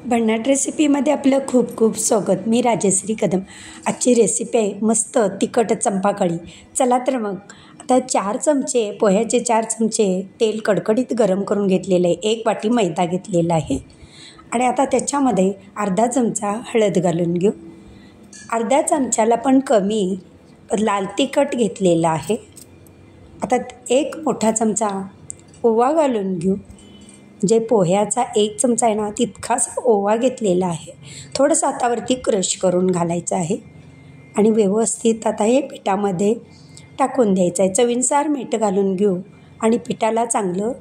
भन्नाट रेसिपीमध्ये आपलं खूप खूप स्वागत. मी राजश्री कदम. आजची रेसिपी आहे मस्त तिखट चंपाकळी. चला तर मग आता 4 चमचे पोह्याचे 4 चमचे तेल कडकडीत गरम करून घेतलेलं आहे. 1 वाटी मैदा घेतलेला आहे आणि आता त्याच्यामध्ये अर्धा चमचा हळद घालून घेऊ. अर्ध्या चमच्याला पण कमी लाल तिखट घेतलेलं आहे. आता 1 मोठा चमचा ओवा घालून घेऊ. जे पोह्याचा 1 चमचा आहे ना तितकाच ओवा घेतलेला आहे. थोडंसं हातावरती क्रश करून घालायचं आहे आणि व्यवस्थित आता हे पिठामध्ये टाकून द्यायचं आहे. चवीनुसार मीठ घालून घेऊ आणि पिठाला चांगलं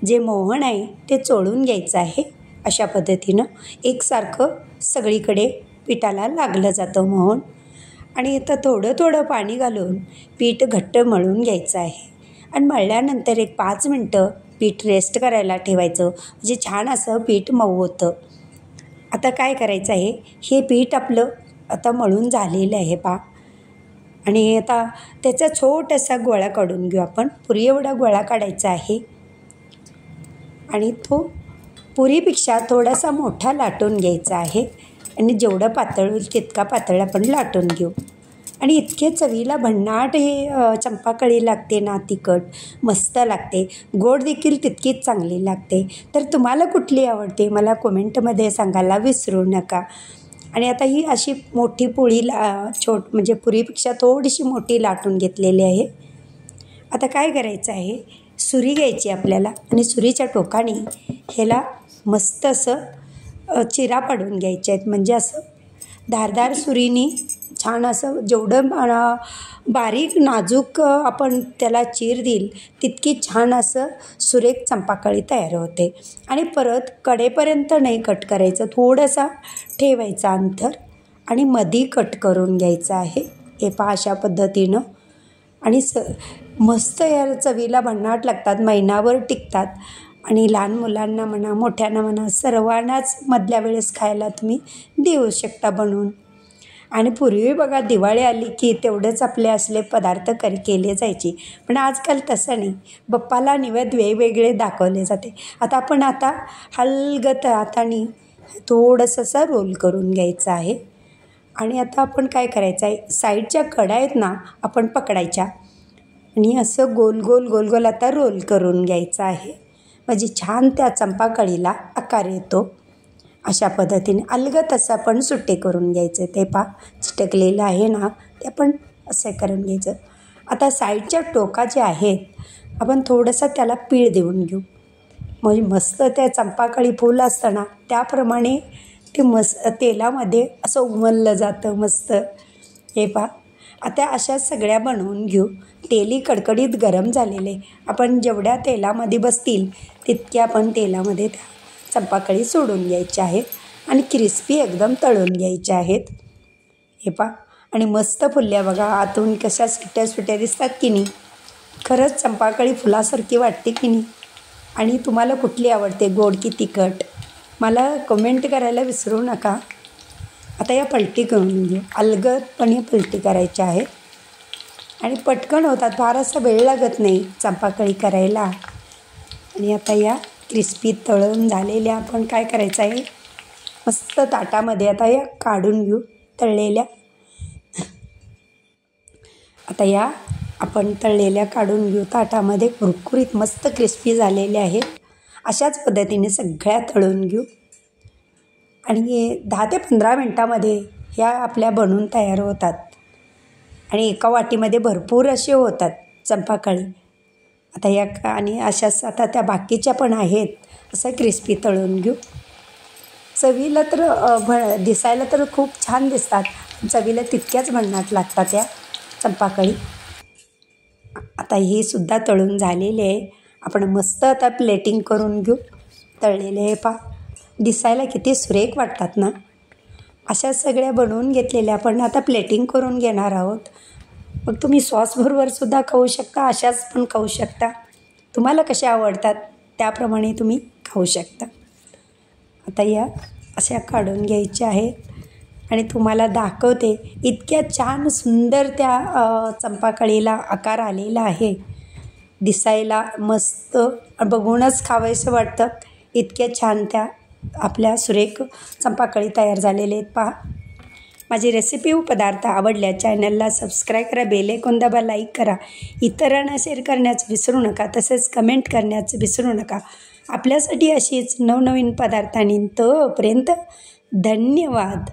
जे मोहन आहे ते चोळून घ्यायचं आहे. अशा पद्धतीनं एकसारखं सगळीकडे पिठाला लागलं जातं मोहन. आणि आता थोडं थोडं पाणी घालून पीठ घट्ट मळून घ्यायचं आहे आणि मळल्यानंतर 5 मिनटं पीठ रेस्ट करायला ठेवायचं, म्हणजे छान असं पीठ मऊ होतं. आता काय करायचं आहे, हे पीठ आपलं आता मळून झालेलं आहे आणि आता त्याचा छोटासा गोळा काढून घेऊ आपण. पुरी एवढा गोळा काढायचा आहे आणि तो पुरीपेक्षा थोडासा मोठा लाटून घ्यायचा आहे आणि जेवढं पातळ होईल तितका पातळ आपण लाटून घेऊ. आणि इतके चवीला भन्नाट हे चंपाकळी लागते ना, तिखट मस्त लागते. गोड देखील तितकीच चांगली लागते. तर तुम्हाला कुठली आवडते मला कमेंटमध्ये सांगायला विसरू नका. आणि आता ही अशी मोठी पोळीला म्हणजे पुरीपेक्षा थोडीशी मोठी लाटून घेतलेली आहे. आता काय करायचं आहे, सुरी घ्यायची आपल्याला आणि सुरीच्या टोकाने ह्याला मस्त असं चिरा पाडून घ्यायचे आहेत. म्हणजे असं धारदार सुरीने छान असं जेवढं बारीक नाजूक आपण त्याला चीर देईल तितकी छान असं सुरेख चंपाकळी तयार होते. आणि परत कडेपर्यंत नाही कट करायचं, थोडंसं ठेवायचं अंतर आणि मधी कट करून घ्यायचं आहे. हे अशा पद्धतीनं. आणि मस्त या चवीला भन्नाट लागतात, महिनाभर टिकतात आणि लहान मुलांना म्हणा मोठ्यांना म्हणा सर्वांनाच मधल्या वेळेस खायला तुम्ही देऊ शकता बनवून. आणि पूर्वी बघा दिवाळी आली की तेवढेच आपले असले पदार्थ केले जायचे, पण आजकाल तसं नाही. बाप्पाला नैवेद्य वेगवेगळे दाखवले जाते. आता हलगत हाताने थोडंसं असं रोल करून घ्यायचं आहे. आणि आता आपण काय करायचं आहे, साईडच्या कडा आहेत ना आपण पकडायच्या आणि असं गोल गोल गोल गोल आता रोल करून घ्यायचं आहे. म्हणजे छान त्या चंपाकळीला आकार येतो. अशा पद्धतीने अलगद असं आपण सुट्टे करून घ्यायचं. ते चिटकलेलं आहे ना ते आपण असं करून घ्यायचं. आता साईडच्या टोका जे आहेत आपण थोडंसं त्याला पीळ देऊन घेऊ. म्हणजे मस्त त्या चंपाकळी फूल असतं ना त्याप्रमाणे ते तेलामध्ये असं उमललं जातं मस्त. आता अशा सगळ्या बनवून घेऊ. तेलही कडकडीत गरम झालेले. आपण जेवढ्या तेलामध्ये बसतील तितक्या आपण तेलामध्ये त्या चंपाकळी सोडून घ्यायच्या आहेत आणि क्रिस्पी एकदम तळून घ्यायच्या आहेत. आणि मस्त फुलल्या बघा, आतून कशा सुट्या दिसतात की नाही. खरंच चंपाकळी फुलासारखी वाटते की नाही. आणि तुम्हाला कुठली आवडते, गोड की तिखट, मला कमेंट करायला विसरू नका. आता या पलटी करून घेऊ. अलगदपणे पलटी करायची आहे आणि पटकन होतात, फार असा वेळ लागत नाही चंपाकळी करायला. आणि आता या क्रिस्पी तळून झालेल्या आपण काय करायचं आहे, मस्त ताटामध्ये आता या काढून घेऊ तळलेल्या. आता या आपण तळलेल्या काढून घेऊ ताटामध्ये. कुरकुरीत मस्त क्रिस्पी झालेल्या आहेत. अशाच पद्धतीने सगळ्या तळून घेऊ आणि 10 ते 15 मिनटामध्ये ह्या आपल्या बनून तयार होतात आणि एका वाटीमध्ये भरपूर असे होतात चंपाकळी. आता या आणि अशाच आता त्या बाकीच्या पण आहेत. असं क्रिस्पी तळून घेऊ. चवीला तर दिसायला तर खूप छान दिसतात, चवीला तितक्याच भन्नाट लागतात या चंपाकळी. आता ही सुद्धा तळून झालेली आहे. आपण मस्त आता प्लेटिंग करून घेऊ. तळलेले हे दिसायला किती सुरेख वाटतात ना. अशा सगळ्या बनवून घेतलेल्या आपण आता प्लेटिंग करून घेणार आहोत. मग तुम्ही सॉसबरोबर सुद्धा खाऊ शकता, अशाच पण खाऊ शकता. तुम्हाला कशा आवडतात त्याप्रमाणे तुम्ही खाऊ शकता. आता या अशा काढून घ्यायच्या आहेत आणि तुम्हाला दाखवते इतक्या छान सुंदर त्या चंपाकळीला आकार आलेला आहे. दिसायला मस्त, बघूनच खावंसं वाटतं. इतक्या छान त्या आपल्या सुरेख चंपाकळी तयार झालेले आहेत पहा. माझी रेसिपी व पदार्थ आवडल्या चॅनलला सबस्क्राईब करा, बेल आयकॉन दाबा, लाईक करा, इतरांना शेअर करण्याचं विसरू नका, तसेच कमेंट करण्याचं विसरू नका. आपल्यासाठी अशीच नवनवीन पदार्थांनी तोपर्यंत धन्यवाद.